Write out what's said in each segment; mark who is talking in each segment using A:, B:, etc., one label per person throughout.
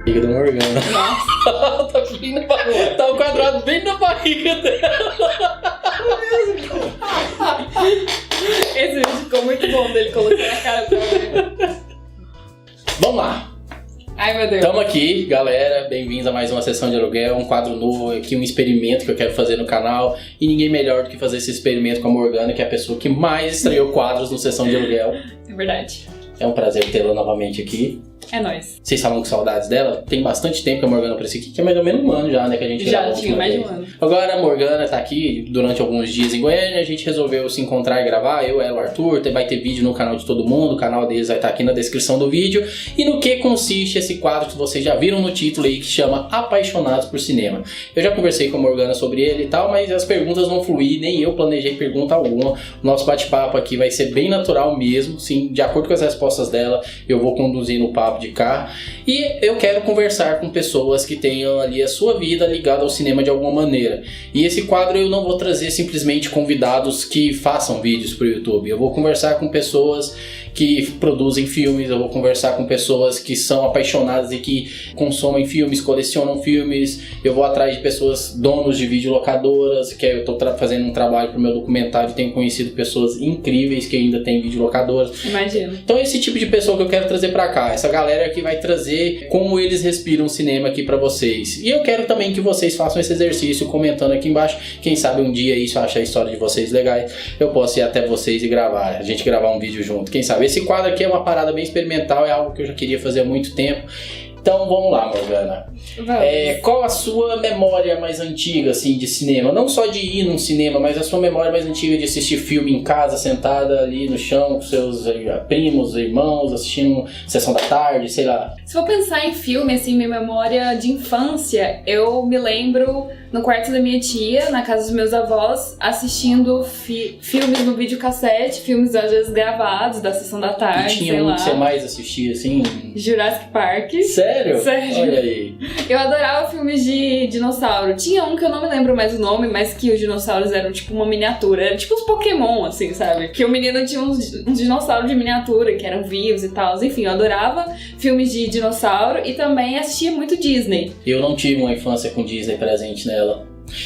A: barriga da Morgana.
B: Nossa.
A: Tá o quadrado bem na barriga dela.
B: Esse vídeo ficou muito bom dele colocando a cara pra ver.
A: Vamos lá.
B: Ai, meu Deus.
A: Tamo aqui, galera. Bem-vindos a mais uma sessão de aluguel. Um quadro novo aqui, um experimento que eu quero fazer no canal. E ninguém melhor do que fazer esse experimento com a Morgana, que é a pessoa que mais estreou quadros no Sessão de Aluguel.
B: É verdade.
A: É um prazer tê-la novamente aqui.
B: É nóis.
A: Vocês falam com saudades dela? Tem bastante tempo que a Morgana apareceu aqui, que é mais ou menos um ano já, né? Que a gente
B: Já
A: gravou
B: tinha mais de
A: vez.
B: um ano.
A: Agora a Morgana tá aqui durante alguns dias em Goiânia. A gente resolveu se encontrar e gravar. Eu, ela, o Arthur. Vai ter vídeo no canal de todo mundo. O canal deles vai estar aqui na descrição do vídeo. E no que consiste esse quadro que vocês já viram no título aí, que chama Apaixonados por Cinema. Eu já conversei com a Morgana sobre ele e tal, mas as perguntas vão fluir. Nem eu planejei pergunta alguma. O nosso bate-papo aqui vai ser bem natural mesmo. Sim, de acordo com as respostas dela, eu vou conduzir no papo de cá. E eu quero conversar com pessoas que tenham ali a sua vida ligada ao cinema de alguma maneira. E esse quadro eu não vou trazer simplesmente convidados que façam vídeos para o YouTube. Eu vou conversar com pessoas que produzem filmes, eu vou conversar com pessoas que são apaixonadas e que consomem filmes, colecionam filmes. Eu vou atrás de pessoas, donos de videolocadoras, que eu estou fazendo um trabalho para o meu documentário e tenho conhecido pessoas incríveis que ainda têm videolocadoras.
B: Imagino.
A: Então esse tipo de pessoa que eu quero trazer pra cá, essa galera que vai trazer como eles respiram o cinema aqui pra vocês. E eu quero também que vocês façam esse exercício comentando aqui embaixo. Quem sabe um dia aí, se eu achar a história de vocês legais, eu posso ir até vocês e gravar, a gente gravar um vídeo junto. Quem sabe? Esse quadro aqui é uma parada bem experimental, é algo que eu já queria fazer há muito tempo. Então vamos lá, Morgana. Qual a sua memória mais antiga, assim, de cinema? Não só de ir num cinema, mas a sua memória mais antiga de assistir filme em casa, sentada ali no chão com seus primos, irmãos, assistindo Sessão da Tarde, sei lá.
B: Se for pensar em filme, assim, minha memória de infância, eu me lembro no quarto da minha tia, na casa dos meus avós, assistindo filmes no videocassete, filmes às vezes gravados da Sessão da Tarde,
A: E tinha
B: sei
A: um
B: lá.
A: que você mais assistia, assim?
B: Jurassic Park.
A: Sério?
B: Sério.
A: Olha aí.
B: Eu adorava filmes de dinossauro. Tinha um que eu não me lembro mais o nome, mas que os dinossauros eram tipo uma miniatura. Era tipo uns Pokémon, assim, sabe? Que o menino tinha uns dinossauros de miniatura, que eram vivos e tal. Enfim, eu adorava filmes de dinossauro e também assistia muito Disney.
A: Eu não tive uma infância com Disney presente nela.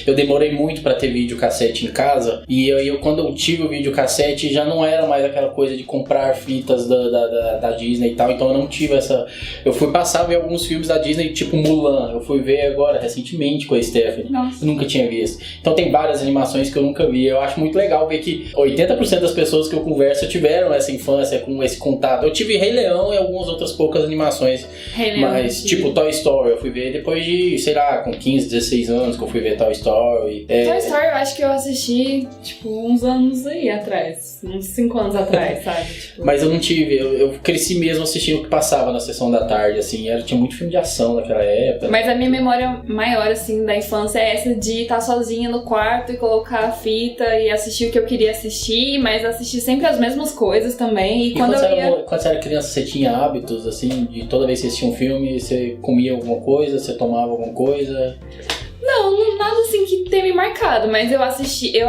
A: Eu demorei muito pra ter videocassete em casa. E eu quando eu tive o videocassete, já não era mais aquela coisa de comprar fitas da Disney e tal. Então eu não tive essa... Eu fui passar a ver alguns filmes da Disney, tipo Mulan. Eu fui ver agora, recentemente, com a Stephanie.
B: Nossa.
A: Eu nunca tinha visto. Então tem várias animações que eu nunca vi. Eu acho muito legal ver que 80% das pessoas que eu converso tiveram essa infância com esse contato. Eu tive Rei Leão e algumas outras poucas animações.
B: Rei Leão,
A: Mas tipo Toy Story, eu fui ver depois de, sei lá, com 15, 16 anos que eu fui ver Toy Story.
B: Toy Story eu acho que eu assisti, tipo, uns anos aí atrás. Uns 5 anos atrás, sabe? Tipo...
A: Mas eu não tive, eu cresci mesmo assistindo o que passava na Sessão da Tarde, assim. Tinha muito filme de ação naquela época.
B: Mas a minha memória maior, assim, da infância é essa de estar sozinha no quarto e colocar a fita e assistir o que eu queria assistir, mas assistir sempre as mesmas coisas também. E quando
A: quando você era criança, você tinha hábitos, assim, de toda vez que você assistia um filme, você comia alguma coisa, você tomava alguma coisa?
B: Não, nada assim que tenha me marcado, mas eu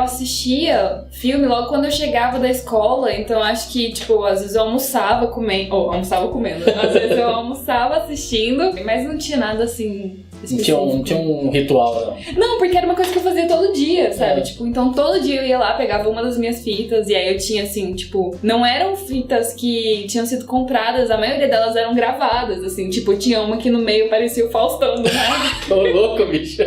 B: assistia filme logo quando eu chegava da escola, então acho que, tipo, às vezes eu almoçava comendo, às vezes eu almoçava assistindo, mas não tinha nada assim...
A: Não tinha um ritual, não.
B: Não, porque era uma coisa que eu fazia todo dia, sabe? Tipo, então todo dia eu ia lá, pegava uma das minhas fitas e aí eu tinha assim, tipo, não eram fitas que tinham sido compradas, a maioria delas eram gravadas, assim, tipo, tinha uma que no meio parecia o Faustão, né?
A: Tô louco, bicho.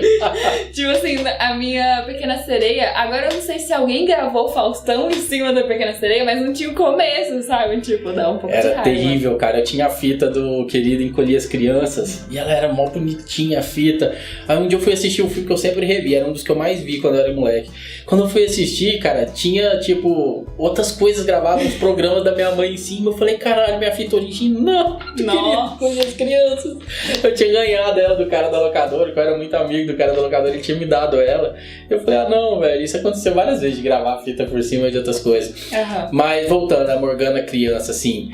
B: Tipo assim, a minha Pequena Sereia, agora eu não sei se alguém gravou o Faustão em cima da Pequena Sereia, mas não tinha o começo, sabe? Tipo, dá um pouco de raiva.
A: Era terrível, cara. Eu tinha a fita do Querido Encolher as Crianças e ela era mó bonitinha, a fita. Aí um dia eu fui assistir um filme que eu sempre revi, era um dos que eu mais vi quando eu era moleque. Quando eu fui assistir, cara, tinha, tipo, outras coisas gravadas, uns programas da minha mãe em cima. Eu falei, caralho, minha fita original, não, Querido Encolher as Crianças. Eu tinha ganhado ela do cara da locadora, que eu era muito amigo do cara da locadora, ele tinha me dado ela. Eu falei, não, velho, isso aconteceu várias vezes, de gravar a fita por cima de outras coisas.
B: Uhum.
A: Mas voltando a Morgana criança, assim,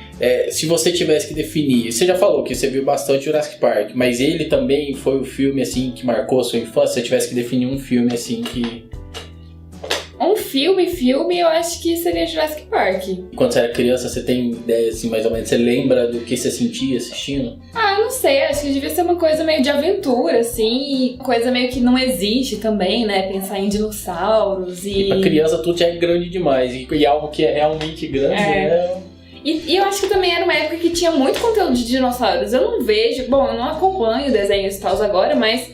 A: se você tivesse que definir, você já falou que você viu bastante Jurassic Park, mas ele também foi o filme, assim, que marcou a sua infância. Se você tivesse que definir um filme, assim, que...
B: Um filme, eu acho que seria Jurassic Park.
A: Quando você era criança, você tem ideia, assim, mais ou menos, você lembra do que você sentia assistindo?
B: Ah, não sei, acho que devia ser uma coisa meio de aventura, assim, coisa meio que não existe também, né? Pensar em dinossauros
A: E pra criança tudo já é grande demais, e algo que é realmente grande, né?
B: E eu acho que também era uma época que tinha muito conteúdo de dinossauros. Eu não vejo, bom, eu não acompanho desenhos e tal agora, mas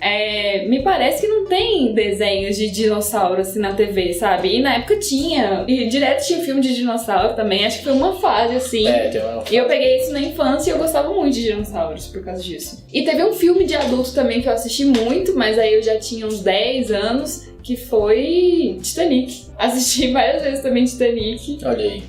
B: me parece que não tem desenhos de dinossauro assim na TV, sabe? E na época tinha, e direto tinha filme de dinossauro também, acho que foi uma fase assim.
A: Tem uma fase.
B: E eu peguei isso na infância e eu gostava muito de dinossauros por causa disso. E teve um filme de adulto também que eu assisti muito, mas aí eu já tinha uns 10 anos, que foi Titanic. Assisti várias vezes também Titanic.
A: Olha aí.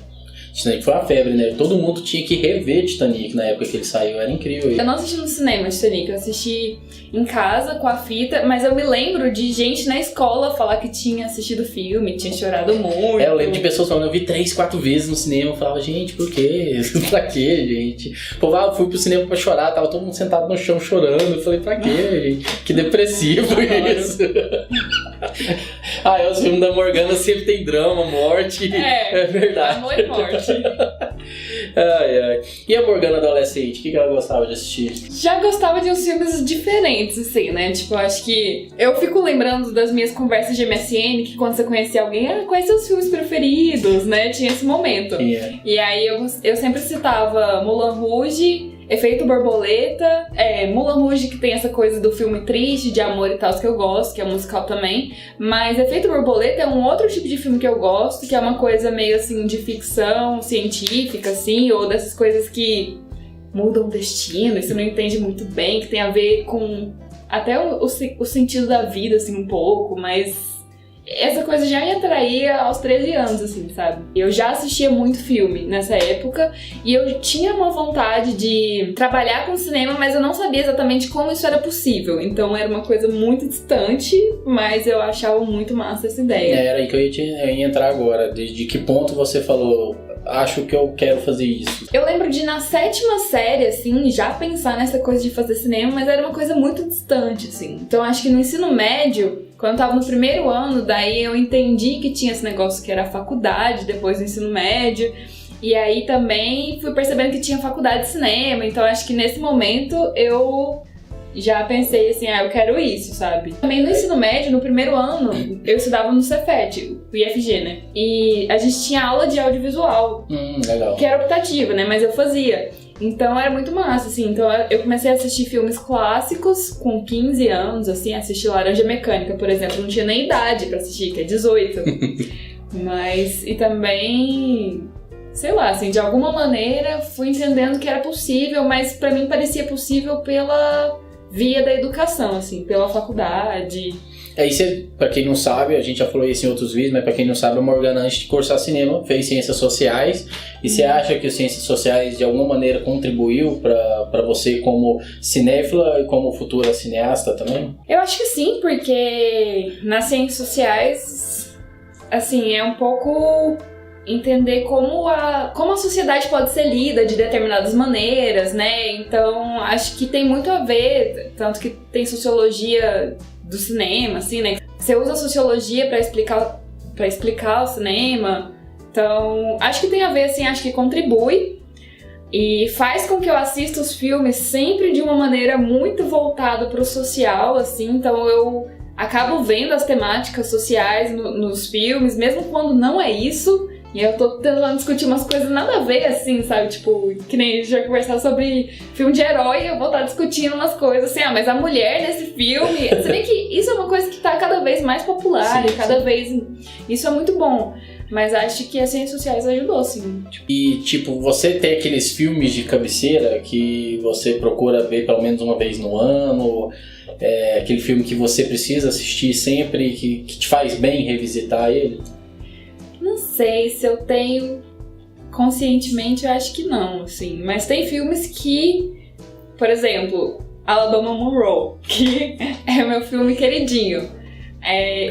A: Titanic foi uma febre, né? Todo mundo tinha que rever Titanic na época que ele saiu, era incrível.
B: Eu não assisti no cinema Titanic, eu assisti em casa com a fita, mas eu me lembro de gente na escola falar que tinha assistido o filme, tinha chorado muito.
A: Eu lembro de pessoas falando, eu vi 3, 4 vezes no cinema, eu falava, gente, por quê? Pra quê, gente? Pô, eu fui pro cinema pra chorar, tava todo mundo sentado no chão chorando, eu falei, pra quê, gente? Que depressivo isso. Os filmes da Morgana sempre tem drama, morte. É verdade.
B: Amor e morte.
A: E a Morgana adolescente, o que ela gostava de assistir?
B: Já gostava de uns filmes diferentes, assim, né? Tipo, eu acho que eu fico lembrando das minhas conversas de MSN, que quando você conhecia alguém, quais são os filmes preferidos, né? Tinha esse momento. E aí eu sempre citava Moulin Rouge, Efeito Borboleta, Moulin Rouge, que tem essa coisa do filme triste, de amor e tal, que eu gosto, que é musical também. Mas Efeito Borboleta é um outro tipo de filme que eu gosto, que é uma coisa meio assim de ficção científica, assim, ou dessas coisas que mudam o destino, e você não entende muito bem, que tem a ver com até o sentido da vida, assim, um pouco, mas essa coisa já me atraía aos 13 anos, assim, sabe? Eu já assistia muito filme nessa época e eu tinha uma vontade de trabalhar com cinema, mas eu não sabia exatamente como isso era possível. Então era uma coisa muito distante, mas eu achava muito massa essa ideia.
A: Era aí que eu ia entrar agora. De que ponto você falou, acho que eu quero fazer isso?
B: Eu lembro de, na 7ª série, assim, já pensar nessa coisa de fazer cinema, mas era uma coisa muito distante, assim. Então acho que no ensino médio, quando eu tava no primeiro ano, daí eu entendi que tinha esse negócio que era a faculdade, depois do ensino médio. E aí também fui percebendo que tinha faculdade de cinema, então acho que nesse momento eu já pensei assim, eu quero isso, sabe? Também no ensino médio, no primeiro ano, eu estudava no Cefet, o IFG, né? E a gente tinha aula de audiovisual,
A: legal.
B: Que era optativa, né? Mas eu fazia. Então era muito massa, assim. Então eu comecei a assistir filmes clássicos com 15 anos, assim, assistir Laranja Mecânica, por exemplo. Não tinha nem idade pra assistir, que é 18. Mas, e também, sei lá, assim, de alguma maneira fui entendendo que era possível, mas pra mim parecia possível pela via da educação, assim, pela faculdade.
A: Isso, pra quem não sabe, a gente já falou isso em outros vídeos, mas pra quem não sabe, a Morgana, antes de cursar cinema, fez ciências sociais. E você acha que as ciências sociais de alguma maneira contribuiu pra você como cinéfila e como futura cineasta também?
B: Eu acho que sim, porque nas ciências sociais, assim, é um pouco entender como a sociedade pode ser lida de determinadas maneiras, né? Então, acho que tem muito a ver, tanto que tem sociologia do cinema, assim, né? Você usa a sociologia pra explicar o cinema. Então, acho que tem a ver, assim, acho que contribui e faz com que eu assista os filmes sempre de uma maneira muito voltada pro social, assim. Então, eu acabo vendo as temáticas sociais nos filmes, mesmo quando não é isso. E eu tô tentando discutir umas coisas nada a ver, assim, sabe? Tipo, que nem a gente vai conversar sobre filme de herói e eu vou estar discutindo umas coisas assim, mas a mulher nesse filme... Você vê que isso é uma coisa que tá cada vez mais popular e cada vez... Isso é muito bom. Mas acho que as ciências sociais ajudou, sim.
A: E, tipo, você tem aqueles filmes de cabeceira que você procura ver pelo menos uma vez no ano... aquele filme que você precisa assistir sempre, que te faz bem revisitar ele?
B: Não sei se eu tenho conscientemente, eu acho que não, assim. Mas tem filmes que, por exemplo, Alabama Monroe, que é meu filme queridinho.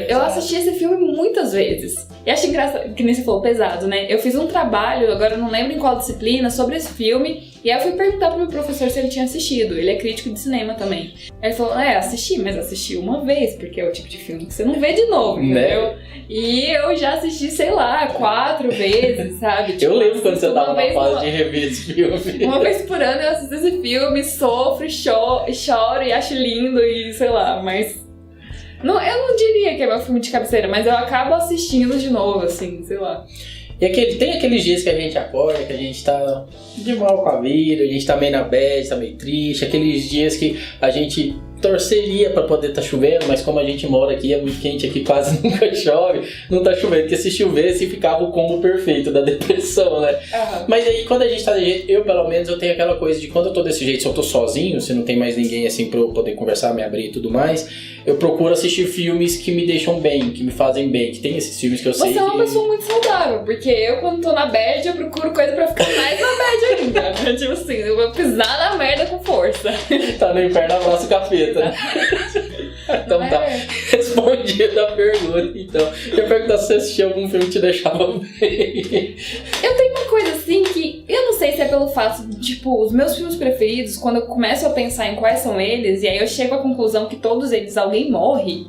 B: Eu assisti esse filme muitas vezes. E acho engraçado, que nem você falou, pesado, né? Eu fiz um trabalho, agora eu não lembro em qual disciplina, sobre esse filme. E aí eu fui perguntar pro meu professor se ele tinha assistido. Ele é crítico de cinema também. Aí ele falou, assisti, mas assisti uma vez, porque é o tipo de filme que você não vê de novo, entendeu? Né? E eu já assisti, sei lá, 4 vezes, sabe? Tipo,
A: eu lembro quando você tava na fase de rever esse filme.
B: Uma vez por ano eu assisto esse filme, sofro, choro e acho lindo e sei lá, mas... Não, eu não diria que é meu filme de cabeceira, mas eu acabo assistindo de novo, assim, sei lá.
A: E tem aqueles dias que a gente acorda, que a gente tá de mal com a vida, a gente tá meio na bad, tá meio triste, aqueles dias que a gente torceria pra poder tá chovendo, mas como a gente mora aqui, é muito quente aqui, quase nunca chove, não tá chovendo, porque se chovesse ficava o combo perfeito da depressão, né? Uhum. Mas aí quando a gente tá desse jeito, eu pelo menos eu tenho aquela coisa de quando eu tô desse jeito, se eu tô sozinho, se não tem mais ninguém assim pra eu poder conversar, me abrir e tudo mais, eu procuro assistir filmes que me deixam bem, que me fazem bem, que tem esses filmes que eu sei.
B: Você é uma pessoa muito saudável, porque eu quando tô na bad, eu procuro coisa pra ficar mais na bad ainda. Tipo assim, eu vou pisar na merda com força.
A: Tá no inferno, abraço o capeta. Então tá, respondida a pergunta. Então, eu pergunto se você assistiu algum filme que te deixava bem.
B: Eu tenho uma coisa assim que eu não sei se é pelo fato de, tipo, os meus filmes preferidos, quando eu começo a pensar em quais são eles, e aí eu chego à conclusão que todos eles alguém morre.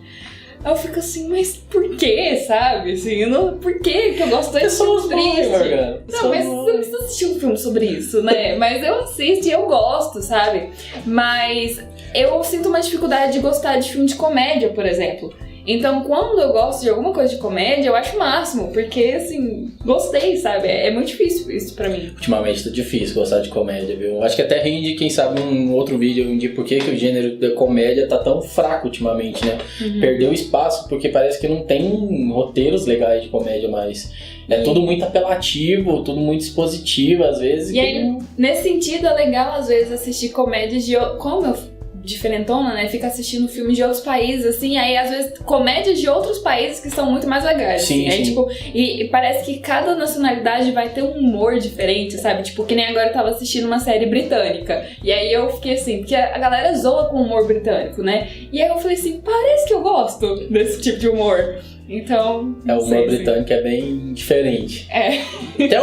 B: Aí eu fico assim, mas por que, sabe? Assim, por que eu gosto tanto de filme triste? Não, mas você não precisa assistir um filme sobre isso, né? Mas eu assisto e eu gosto, sabe? Mas eu sinto uma dificuldade de gostar de filme de comédia, por exemplo. Então, quando eu gosto de alguma coisa de comédia, eu acho o máximo, porque, assim, gostei, sabe? É muito difícil isso pra mim.
A: Ultimamente tá difícil gostar de comédia, viu? Acho que até rende, quem sabe, um outro vídeo de por que o gênero da comédia tá tão fraco ultimamente, né? Uhum. Perdeu espaço, porque parece que não tem roteiros legais de comédia mais. É tudo muito apelativo, tudo muito expositivo, às vezes.
B: E aí, nesse sentido, é legal, às vezes, assistir comédias de... Como eu... diferentona, né? Fica assistindo filmes de outros países, assim, aí às vezes comédias de outros países que são muito mais legais.
A: Sim,
B: assim.
A: sim.
B: Aí, tipo, e parece que cada nacionalidade vai ter um humor diferente, sabe? Tipo, que nem agora eu tava assistindo uma série britânica. E aí eu fiquei assim, porque a galera zoa com o humor britânico, né? E aí eu falei assim, parece que eu gosto desse tipo de humor. Então,
A: o humor britânico é bem diferente.
B: É.
A: Tem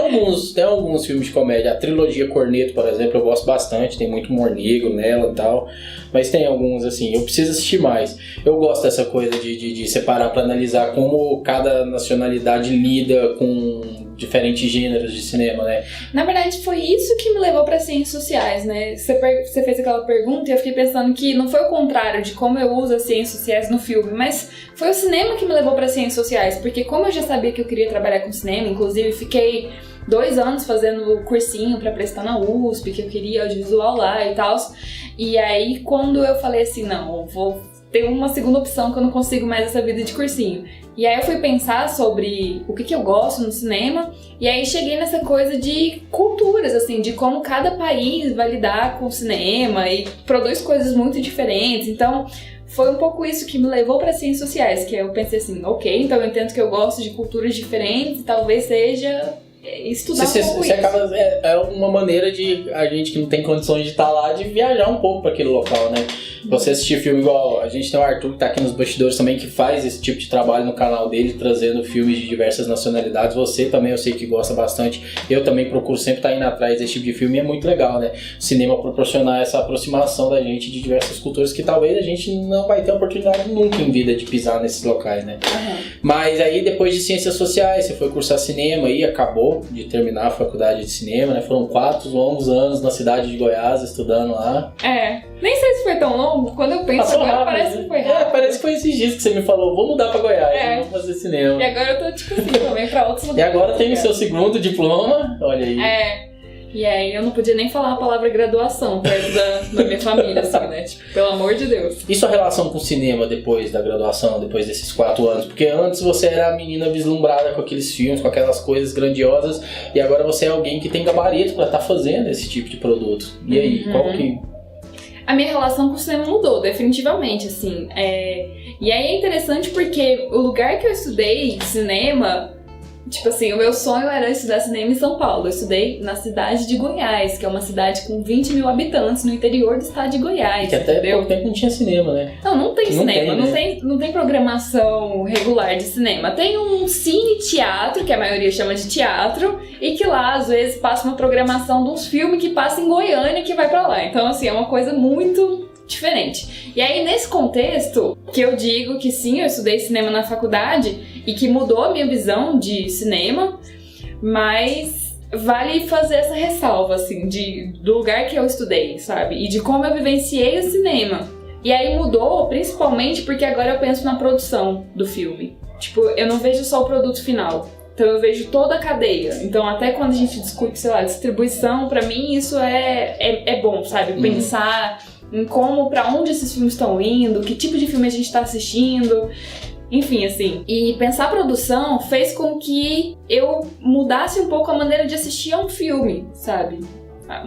A: alguns filmes de comédia. A trilogia Corneto, por exemplo, eu gosto bastante. Tem muito humor negro nela e tal. Mas tem alguns, assim, eu preciso assistir mais. Eu gosto dessa coisa de separar pra analisar como cada nacionalidade lida com diferentes gêneros de cinema, né?
B: Na verdade, foi isso que me levou pra ciências sociais, né? Você fez aquela pergunta e eu fiquei pensando que não foi o contrário de como eu uso as ciências sociais no filme, mas foi o cinema que me levou pra ciências sociais, porque como eu já sabia que eu queria trabalhar com cinema, inclusive fiquei 2 anos fazendo cursinho pra prestar na USP, que eu queria audiovisual lá e tal. E aí, quando eu falei assim, não, eu vou ter uma segunda opção que eu não consigo mais essa vida de cursinho. E aí eu fui pensar sobre o que eu gosto no cinema, e aí cheguei nessa coisa de culturas, assim, de como cada país vai lidar com o cinema e produz coisas muito diferentes. Então, foi um pouco isso que me levou para ciências sociais, que eu pensei assim, ok, então eu entendo que eu gosto de culturas diferentes, talvez seja estudar um pouco isso.
A: Acaba, é uma maneira de a gente que não tem condições de estar lá, de viajar um pouco para aquele local, né? Você assistir filme igual, a gente tem o Arthur que tá aqui nos bastidores também, que faz esse tipo de trabalho no canal dele, trazendo filmes de diversas nacionalidades. Você também, eu sei que gosta bastante. Eu também procuro sempre estar indo atrás desse tipo de filme, e é muito legal, né? O cinema proporcionar essa aproximação da gente de diversas culturas que talvez a gente não vai ter oportunidade nunca em vida de pisar nesses locais, né? Uhum. Mas aí, depois de ciências sociais, você foi cursar cinema e acabou de terminar a faculdade de cinema, né? Foram 4 longos anos na cidade de Goiás, estudando lá.
B: Nem sei se foi tão longo. Quando eu penso
A: passou
B: agora,
A: rápido,
B: parece que foi rápido.
A: Parece que foi esses dias que você me falou, vou mudar pra Goiás, vou fazer cinema.
B: E agora eu tô, tipo assim, também pra outros lugares.
A: E agora tem o seu segundo diploma, olha aí.
B: E aí eu não podia nem falar a palavra graduação perto da minha família, assim, né? Tipo, pelo amor de Deus.
A: E sua relação com o cinema depois da graduação, depois desses 4 anos? Porque antes você era a menina vislumbrada com aqueles filmes, com aquelas coisas grandiosas, e agora você é alguém que tem gabarito pra estar fazendo esse tipo de produto. E aí, qual que...
B: A minha relação com o cinema mudou, definitivamente, assim. E aí é interessante porque o lugar que eu estudei, cinema, Tipo assim, o meu sonho era estudar cinema em São Paulo. Eu estudei na cidade de Goiás, que é uma cidade com 20 mil habitantes no interior do estado de Goiás.
A: Que até pouco tempo não tinha cinema, né?
B: Não tem cinema,
A: não tem, né?
B: não tem programação regular de cinema. Tem um cine-teatro, que a maioria chama de teatro, e que lá, às vezes, passa uma programação de uns filmes que passa em Goiânia que vai pra lá. Então, assim, é uma coisa muito diferente. E aí, nesse contexto, que eu digo que sim, eu estudei cinema na faculdade e que mudou a minha visão de cinema, mas vale fazer essa ressalva, assim, do lugar que eu estudei, sabe? E de como eu vivenciei o cinema. E aí mudou, principalmente porque agora eu penso na produção do filme. Tipo, eu não vejo só o produto final. Então eu vejo toda a cadeia. Então até quando a gente discute, sei lá, distribuição, pra mim isso é bom, sabe? Pensar em como, pra onde esses filmes estão indo, que tipo de filme a gente tá assistindo, enfim, assim. E pensar a produção fez com que eu mudasse um pouco a maneira de assistir a um filme, sabe?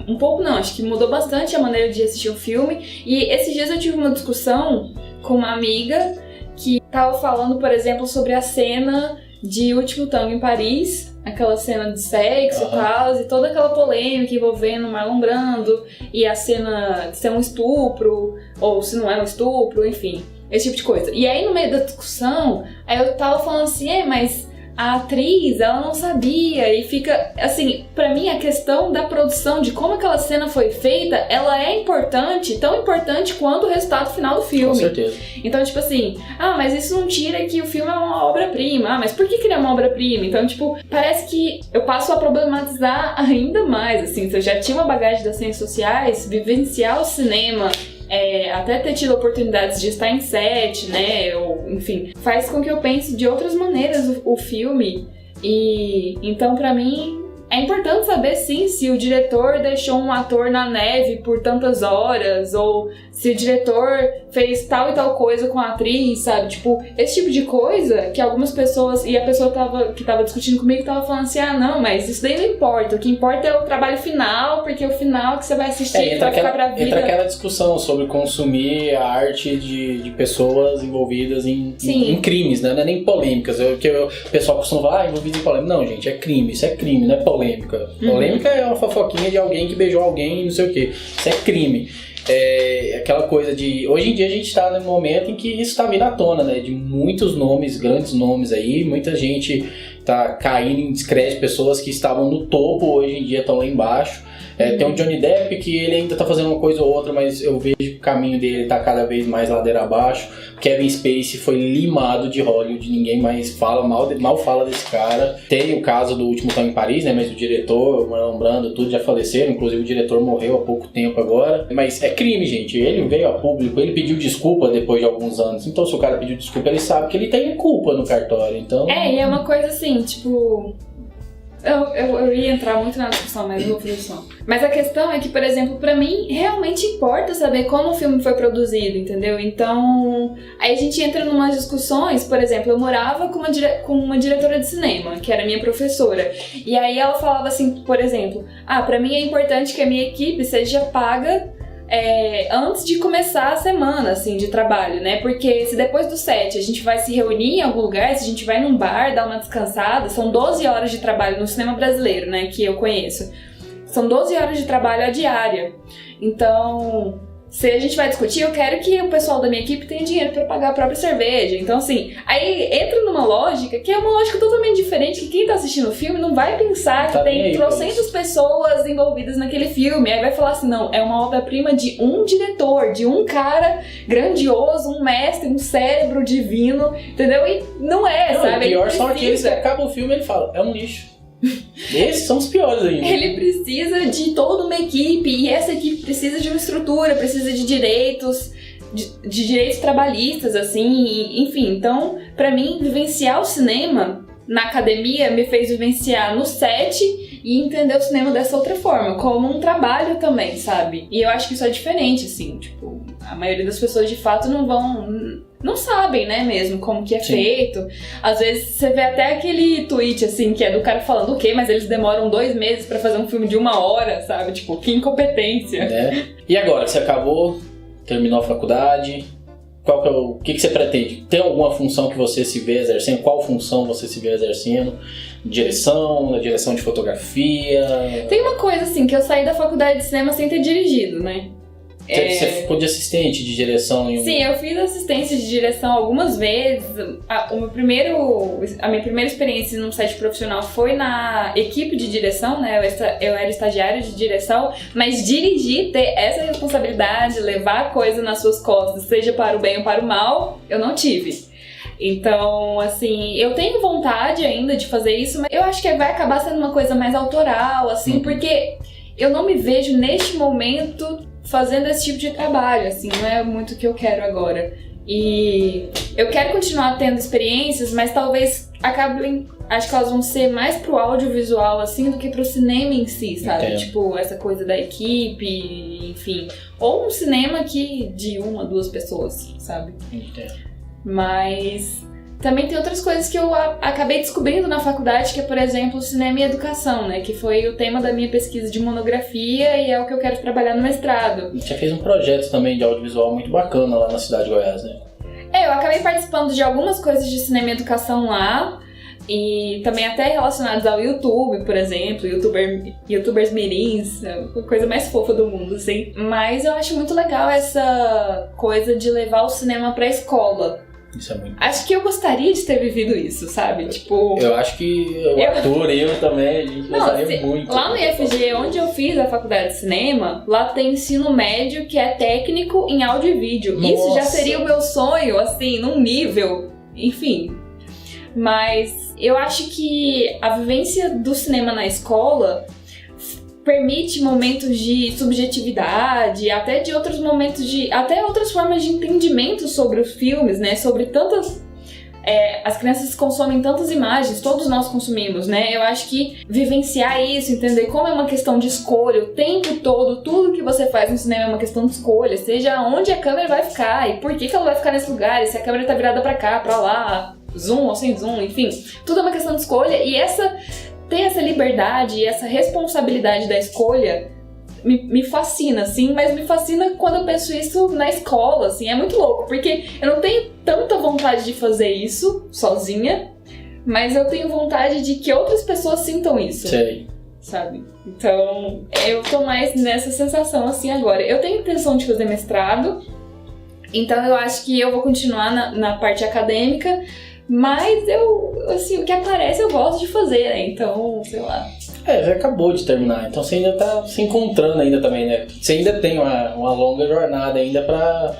B: Um pouco não, acho que mudou bastante a maneira de assistir um filme. E esses dias eu tive uma discussão com uma amiga que tava falando, por exemplo, sobre a cena de Último Tango em Paris, aquela cena de sexo e tal, e toda aquela polêmica envolvendo Marlon Brando, e a cena de ser um estupro, ou se não é um estupro, enfim, esse tipo de coisa. E aí no meio da discussão, aí eu tava falando assim, mas a atriz, ela não sabia, e fica, assim, pra mim a questão da produção, de como aquela cena foi feita, ela é importante, tão importante quanto o resultado final do filme.
A: Com certeza.
B: Então, tipo assim, mas isso não tira que o filme é uma obra-prima. Mas por que ele é uma obra-prima? Então, tipo, parece que eu passo a problematizar ainda mais, assim. Se eu já tinha uma bagagem das ciências sociais, vivenciar o cinema, até ter tido oportunidades de estar em set, né, ou, enfim, faz com que eu pense de outras maneiras o filme. E então, pra mim, é importante saber, sim, se o diretor deixou um ator na neve por tantas horas, ou se o diretor fez tal e tal coisa com a atriz, sabe? Tipo, esse tipo de coisa que algumas pessoas... E a pessoa que tava discutindo comigo tava falando assim, não, mas isso daí não importa. O que importa é o trabalho final, porque é o final que você vai assistir vai ficar pra vida.
A: Entra aquela discussão sobre consumir a arte de pessoas envolvidas em crimes, né? Não é nem polêmicas. Que o pessoal costuma falar, envolvido em polêmica. Não, gente, é crime. Isso é crime, não é polêmica. Polêmica é uma fofoquinha de alguém que beijou alguém, não sei o quê. Isso é crime. Aquela coisa de... Hoje em dia a gente tá num momento em que isso tá vindo à tona, né? De muitos nomes, grandes nomes aí. Muita gente tá caindo em descrédito. Pessoas que estavam no topo hoje em dia estão lá embaixo. Tem o Johnny Depp, que ele ainda tá fazendo uma coisa ou outra, mas eu vejo que o caminho dele tá cada vez mais ladeira abaixo. Kevin Spacey foi limado de Hollywood, ninguém mais fala, mal fala desse cara. Tem o caso do Último Tango em Paris, né, mas o diretor, o Marlon Brando, tudo já faleceram, inclusive o diretor morreu há pouco tempo agora. Mas é crime, gente, ele veio a público, ele pediu desculpa depois de alguns anos, então se o cara pediu desculpa, ele sabe que ele tem culpa no cartório, então...
B: E é uma coisa assim, tipo... Eu ia entrar muito na discussão, mas não vou fazer isso. Mas a questão é que, por exemplo, pra mim, realmente importa saber como o filme foi produzido, entendeu? Então, aí a gente entra em umas discussões, por exemplo, eu morava com uma diretora de cinema, que era minha professora, e aí ela falava assim, por exemplo, pra mim é importante que a minha equipe seja paga antes de começar a semana, assim, de trabalho, né? Porque se depois do set a gente vai se reunir em algum lugar, se a gente vai num bar, dar uma descansada, são 12 horas de trabalho no cinema brasileiro, né? Que eu conheço. São 12 horas de trabalho a diária. Então, se a gente vai discutir, eu quero que o pessoal da minha equipe tenha dinheiro para pagar a própria cerveja. Então, assim, aí entra numa lógica que é uma lógica totalmente diferente, que quem tá assistindo o filme não vai pensar que tem trocentas pessoas envolvidas naquele filme. Aí vai falar assim, não, é uma obra-prima de um diretor, de um cara grandioso, um mestre, um cérebro divino, entendeu? E não sabe?
A: O pior são aqueles que acabam o filme e ele fala, é um lixo. Esses são os piores ainda.
B: Ele precisa de toda uma equipe, e essa equipe precisa de uma estrutura, precisa de direitos, de direitos trabalhistas, assim, enfim. Então, pra mim, vivenciar o cinema na academia me fez vivenciar no set e entender o cinema dessa outra forma, como um trabalho também, sabe? E eu acho que isso é diferente, assim, tipo, a maioria das pessoas de fato não sabem, né, mesmo, como que é feito. Às vezes você vê até aquele tweet, assim, que é do cara falando o quê, mas eles demoram 2 meses pra fazer um filme de 1 hora, sabe? Tipo, que incompetência.
A: E agora, você acabou, terminou a faculdade, o que você pretende? Tem alguma função que você se vê exercendo? Qual função você se vê exercendo? direção, na direção de fotografia?
B: Tem uma coisa assim, que eu saí da faculdade de cinema sem ter dirigido, né?
A: Você ficou de assistente de direção em um...
B: Sim, eu fiz assistência de direção algumas vezes. A minha primeira experiência num set profissional foi na equipe de direção, né? Eu era estagiária de direção, mas dirigir, ter essa responsabilidade, levar a coisa nas suas costas, seja para o bem ou para o mal, eu não tive. Então, assim, eu tenho vontade ainda de fazer isso, mas eu acho que vai acabar sendo uma coisa mais autoral, assim, porque eu não me vejo neste momento fazendo esse tipo de trabalho, assim, não é muito o que eu quero agora. E eu quero continuar tendo experiências, mas talvez acabem, acho que elas vão ser mais pro audiovisual, assim, do que pro cinema em si, sabe?
A: Entendo.
B: Tipo, essa coisa da equipe, enfim. Ou um cinema de 1 a 2 pessoas, sabe?
A: Entendo.
B: Mas também tem outras coisas que eu acabei descobrindo na faculdade, que é, por exemplo, cinema e educação, né? Que foi o tema da minha pesquisa de monografia e é o que eu quero trabalhar no mestrado.
A: Você fez um projeto também de audiovisual muito bacana lá na cidade de Goiás, né?
B: Eu acabei participando de algumas coisas de cinema e educação lá, e também até relacionados ao YouTube, por exemplo, youtubers mirins, a coisa mais fofa do mundo, assim. Mas eu acho muito legal essa coisa de levar o cinema pra escola.
A: Isso é muito...
B: Acho que eu gostaria de ter vivido isso, sabe? Tipo...
A: Eu acho que o Arthur e eu também, a gente gostaria muito.
B: Lá no IFG, onde eu fiz a faculdade de cinema, lá tem ensino médio que é técnico em áudio e vídeo.
A: Nossa.
B: Isso já seria o meu sonho, assim, num nível... Enfim. Mas eu acho que a vivência do cinema na escola permite momentos de subjetividade, até de outros momentos até outras formas de entendimento sobre os filmes, né? Sobre tantas... as crianças consomem tantas imagens, todos nós consumimos, né? Eu acho que vivenciar isso, entender como é uma questão de escolha, o tempo todo, tudo que você faz no cinema é uma questão de escolha, seja onde a câmera vai ficar e por que ela vai ficar nesse lugar, e se a câmera tá virada pra cá, pra lá, zoom ou sem zoom, enfim, tudo é uma questão de escolha, e ter essa liberdade e essa responsabilidade da escolha me fascina, assim, mas me fascina quando eu penso isso na escola, assim, é muito louco, porque eu não tenho tanta vontade de fazer isso sozinha, mas eu tenho vontade de que outras pessoas sintam isso.
A: Sei.
B: Sabe? Então, eu tô mais nessa sensação, assim, agora. Eu tenho intenção de fazer mestrado, então eu acho que eu vou continuar na parte acadêmica, mas assim, o que aparece eu gosto de fazer, né? Então, sei lá.
A: Já acabou de terminar, então você ainda tá se encontrando ainda também, né? Você ainda tem uma longa jornada ainda pra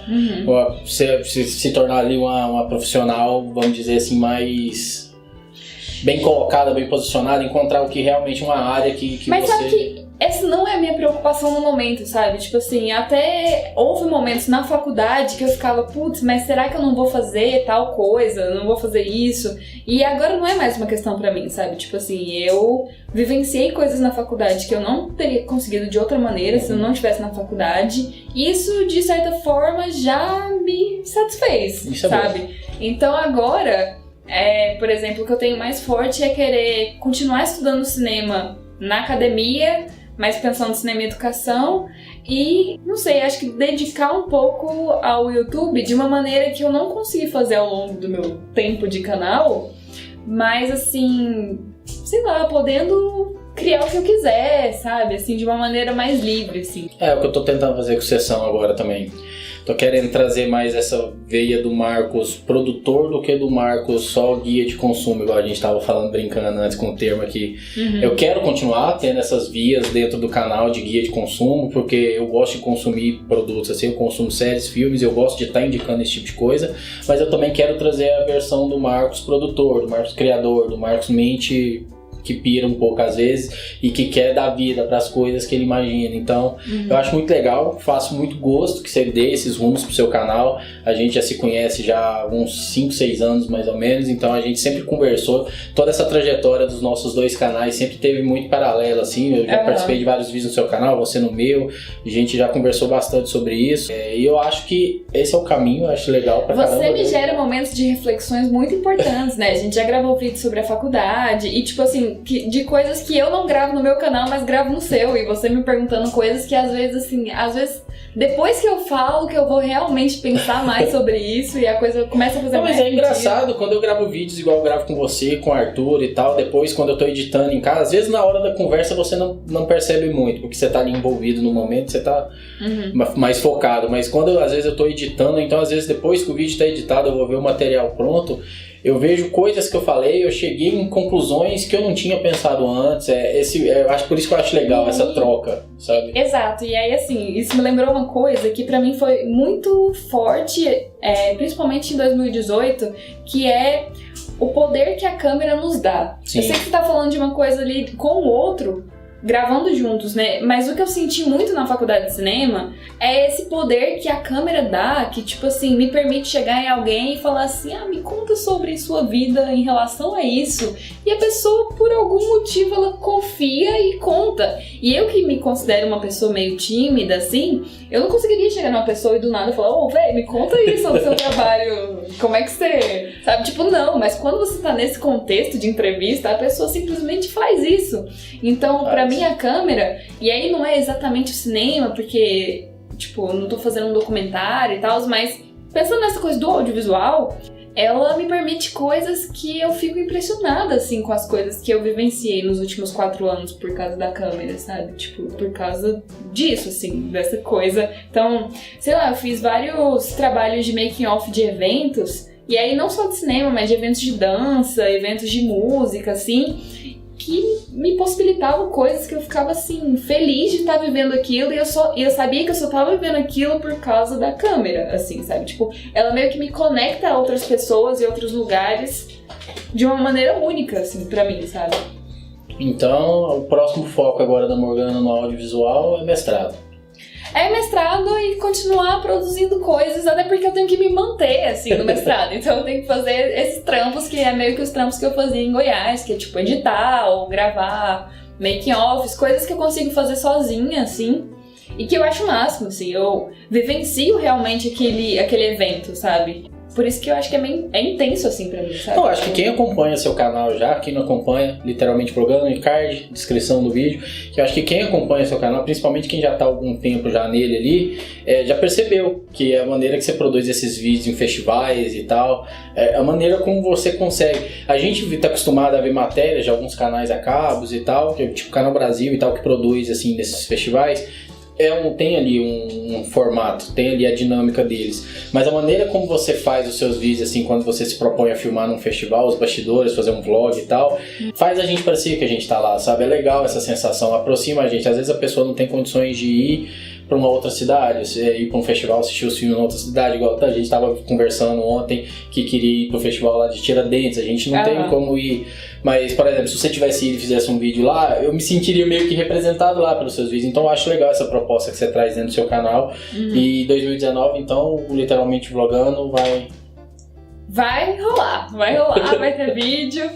A: você se tornar ali uma profissional, vamos dizer assim, mais bem colocada, bem posicionada, encontrar o que realmente uma área que
B: mas
A: você...
B: sabe que essa não é a minha preocupação no momento, sabe? Tipo assim, até houve momentos na faculdade que eu ficava, putz, mas será que eu não vou fazer tal coisa? Não vou fazer isso? E agora não é mais uma questão pra mim, sabe? Tipo assim, eu vivenciei coisas na faculdade que eu não teria conseguido de outra maneira se eu não estivesse na faculdade. Isso, de certa forma, já me satisfez,
A: Isso
B: sabe?
A: É bom.
B: Então agora, por exemplo, o que eu tenho mais forte é querer continuar estudando cinema na academia, mas pensando em cinema e educação, e, não sei, acho que dedicar um pouco ao YouTube de uma maneira que eu não consegui fazer ao longo do meu tempo de canal, mas, assim, sei lá, podendo criar o que eu quiser, sabe? Assim, de uma maneira mais livre, assim.
A: É o que eu tô tentando fazer com Sessão agora também. Tô querendo trazer mais essa veia do Marcos produtor do que do Marcos só guia de consumo, igual a gente tava falando, brincando antes com o termo aqui. Eu quero continuar tendo essas vias dentro do canal de guia de consumo, porque eu gosto de consumir produtos, assim, eu consumo séries, filmes, eu gosto de estar indicando esse tipo de coisa, mas eu também quero trazer a versão do Marcos produtor, do Marcos criador, do Marcos mente que pira um pouco às vezes e que quer dar vida para as coisas que ele imagina. Então, eu acho muito legal, faço muito gosto que você dê esses rumos pro seu canal. A gente já se conhece já há uns 5, 6 anos mais ou menos, então a gente sempre conversou. Toda essa trajetória dos nossos dois canais sempre teve muito paralelo, assim. Eu já participei de vários vídeos no seu canal, você no meu. A gente já conversou bastante sobre isso. E eu acho que esse é o caminho, eu acho legal pra caramba.
B: Você me gera momentos de reflexões muito importantes, né? A gente já gravou vídeo sobre a faculdade e, tipo assim, assim, de coisas que eu não gravo no meu canal, mas gravo no seu. E você me perguntando coisas que às vezes, depois que eu falo, que eu vou realmente pensar mais sobre isso e a coisa começa a fazer mais
A: Mas é
B: sentido.
A: engraçado, quando eu gravo vídeos igual eu gravo com você, com o Arthur e tal, depois quando eu tô editando em casa, às vezes na hora da conversa você não percebe muito, porque você tá ali envolvido no momento, você tá mais focado. Mas quando às vezes eu tô editando, então às vezes depois que o vídeo tá editado eu vou ver o material pronto, eu vejo coisas que eu falei, eu cheguei em conclusões que eu não tinha pensado antes. Eu acho por isso que eu acho legal essa troca, sabe?
B: Exato, e aí assim, isso me lembrou uma coisa que pra mim foi muito forte, principalmente em 2018, que é o poder que a câmera nos dá.
A: Sim.
B: Eu sei que você tá falando de uma coisa ali com o outro, gravando juntos, né? Mas o que eu senti muito na faculdade de cinema é esse poder que a câmera dá, que, tipo assim, me permite chegar em alguém e falar assim, me conta sobre sua vida em relação a isso. E a pessoa, por algum motivo, ela confia e conta. E eu que me considero uma pessoa meio tímida, assim, eu não conseguiria chegar numa pessoa e do nada falar, véi, me conta aí sobre o seu trabalho, como é que você... Sabe, tipo, não, mas quando você tá nesse contexto de entrevista, a pessoa simplesmente faz isso. Então, pra mim, a câmera, e aí não é exatamente o cinema, porque, tipo, eu não tô fazendo um documentário e tal, mas pensando nessa coisa do audiovisual, ela me permite coisas que eu fico impressionada, assim, com as coisas que eu vivenciei nos últimos 4 anos por causa da câmera, sabe? Tipo, por causa disso, assim, dessa coisa. Então, sei lá, eu fiz vários trabalhos de making off de eventos, e aí não só de cinema, mas de eventos de dança, eventos de música, assim, que me possibilitavam coisas que eu ficava, assim, feliz de estar vivendo aquilo, e eu sabia que eu só estava vivendo aquilo por causa da câmera, assim, sabe? Tipo, ela meio que me conecta a outras pessoas e outros lugares de uma maneira única, assim, pra mim, sabe?
A: Então, o próximo foco agora da Morgana no audiovisual é mestrado.
B: É mestrado e continuar produzindo coisas, até porque eu tenho que me manter, assim, no mestrado. Então eu tenho que fazer esses trampos, que é meio que os trampos que eu fazia em Goiás, que é tipo editar ou gravar making offs, coisas que eu consigo fazer sozinha, assim, e que eu acho o máximo, assim, eu vivencio realmente aquele evento, sabe? Por isso que eu acho que é intenso, assim, pra mim, sabe?
A: Eu acho que quem acompanha seu canal já, quem não acompanha, literalmente programa no card, descrição do vídeo, que eu acho que quem acompanha seu canal, principalmente quem já tá há algum tempo já nele ali, já percebeu que a maneira que você produz esses vídeos em festivais e tal, a maneira como você consegue. A gente tá acostumado a ver matérias de alguns canais a cabos e tal, tipo Canal Brasil e tal, que produz, assim, nesses festivais. Tem ali um formato, tem ali a dinâmica deles, mas a maneira como você faz os seus vídeos, assim, quando você se propõe a filmar num festival, os bastidores, fazer um vlog e tal, faz a gente parecer que a gente tá lá, sabe? É legal essa sensação, aproxima a gente. Às vezes a pessoa não tem condições de ir pra uma outra cidade, ir pra um festival, assistir os filmes em outra cidade, igual a gente tava conversando ontem que queria ir pro festival lá de Tiradentes, a gente não tem como ir, mas, por exemplo, se você tivesse ido e fizesse um vídeo lá, eu me sentiria meio que representado lá pelos seus vídeos, então eu acho legal essa proposta que você traz dentro do seu canal. E 2019, então, literalmente vlogando,
B: vai rolar, vai ter vídeo.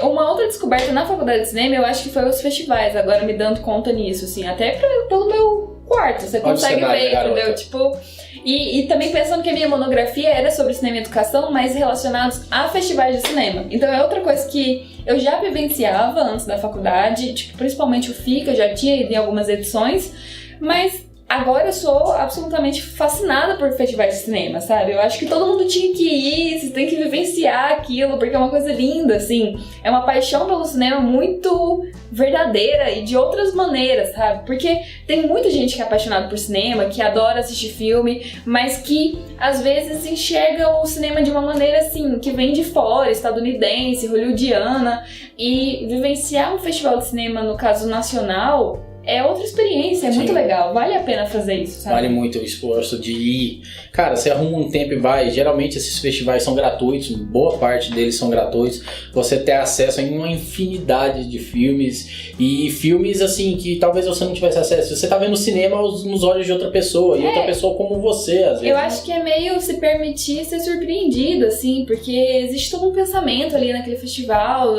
B: Uma outra descoberta na faculdade de cinema, eu acho que foi os festivais, agora me dando conta nisso, assim, até pelo meu quarto, você consegue ver, entendeu? Tipo, e também pensando que a minha monografia era sobre cinema e educação, mas relacionados a festivais de cinema. Então é outra coisa que eu já vivenciava antes da faculdade, tipo, principalmente o FICA, eu já tinha ido em algumas edições, mas agora eu sou absolutamente fascinada por festivais de cinema, sabe? Eu acho que todo mundo tinha que ir, você tem que vivenciar aquilo, porque é uma coisa linda, assim. É uma paixão pelo cinema muito verdadeira e de outras maneiras, sabe? Porque tem muita gente que é apaixonada por cinema, que adora assistir filme, mas que às vezes enxerga o cinema de uma maneira, assim, que vem de fora, estadunidense, hollywoodiana, e vivenciar um festival de cinema, no caso nacional, é outra experiência, é muito legal, vale a pena fazer isso, sabe?
A: Vale muito o esforço de ir. Cara, você arruma um tempo e vai. Geralmente esses festivais são gratuitos, boa parte deles são gratuitos. Você tem acesso a uma infinidade de filmes, e filmes assim que talvez você não tivesse acesso. Você tá vendo cinema nos olhos de outra pessoa, e outra pessoa como você, às vezes. Eu
B: acho que é meio se permitir ser surpreendido, assim, porque existe todo um pensamento ali naquele festival,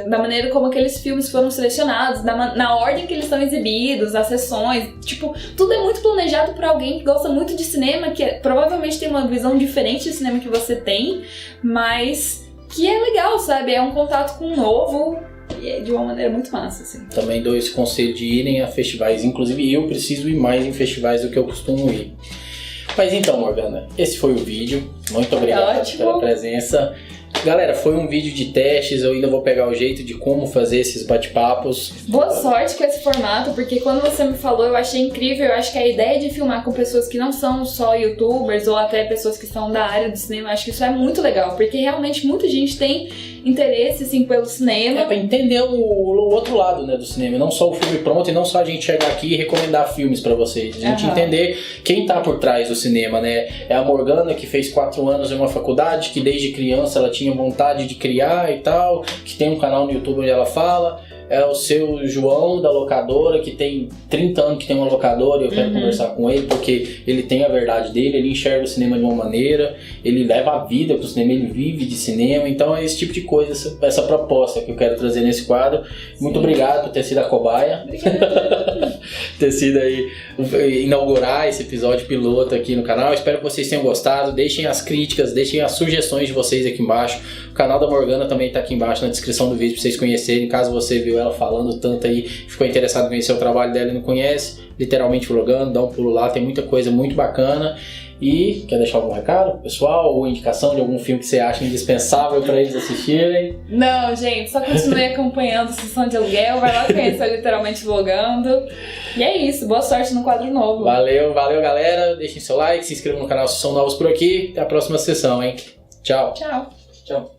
B: da maneira como aqueles filmes foram selecionados, na ordem que eles estão exibidos, as sessões, tipo, tudo é muito planejado por alguém que gosta muito de cinema, que provavelmente tem uma visão diferente de cinema que você tem, mas que é legal, sabe? É um contato com o novo de uma maneira muito massa, assim.
A: Também dou esse conselho de irem a festivais, inclusive eu preciso ir mais em festivais do que eu costumo ir. Mas então, Morgana, esse foi o vídeo. Muito obrigado pela presença. Galera, foi um vídeo de testes, eu ainda vou pegar o jeito de como fazer esses bate-papos.
B: Boa sorte com esse formato, porque quando você me falou, eu achei incrível. Eu acho que a ideia de filmar com pessoas que não são só youtubers ou até pessoas que são da área do cinema, eu acho que isso é muito legal, porque realmente muita gente tem interesse, assim, pelo cinema.
A: É pra entender o outro lado, né, do cinema, não só o filme pronto e não só a gente chegar aqui e recomendar filmes pra vocês. A gente entender quem tá por trás do cinema, né? É a Morgana, que fez 4 anos em uma faculdade, que desde criança ela tinha vontade de criar e tal, que tem um canal no YouTube onde ela fala. É o seu João, da locadora, que tem 30 anos que tem uma locadora e eu quero conversar com ele, porque ele tem a verdade dele, ele enxerga o cinema de uma maneira, ele leva a vida pro cinema, ele vive de cinema, então é esse tipo de coisa, essa proposta que eu quero trazer nesse quadro. Muito obrigado por ter sido a cobaia, ter sido aí, inaugurar esse episódio piloto aqui no canal. Espero que vocês tenham gostado, deixem as críticas, deixem as sugestões de vocês aqui embaixo. O canal da Morgana também tá aqui embaixo na descrição do vídeo pra vocês conhecerem, caso você viu ela falando tanto aí, ficou interessado em conhecer o trabalho dela e não conhece, literalmente vlogando, dá um pulo lá, tem muita coisa muito bacana. E quer deixar algum recado, pessoal, ou indicação de algum filme que você acha indispensável para eles assistirem?
B: Não, gente, só continue acompanhando Sessão de Aluguel, vai lá conhecer Literalmente Vlogando. E é isso, boa sorte no quadro novo.
A: Valeu galera, deixem seu like, se inscrevam no canal se são novos por aqui, até a próxima sessão, hein? Tchau.
B: Tchau.
A: Tchau.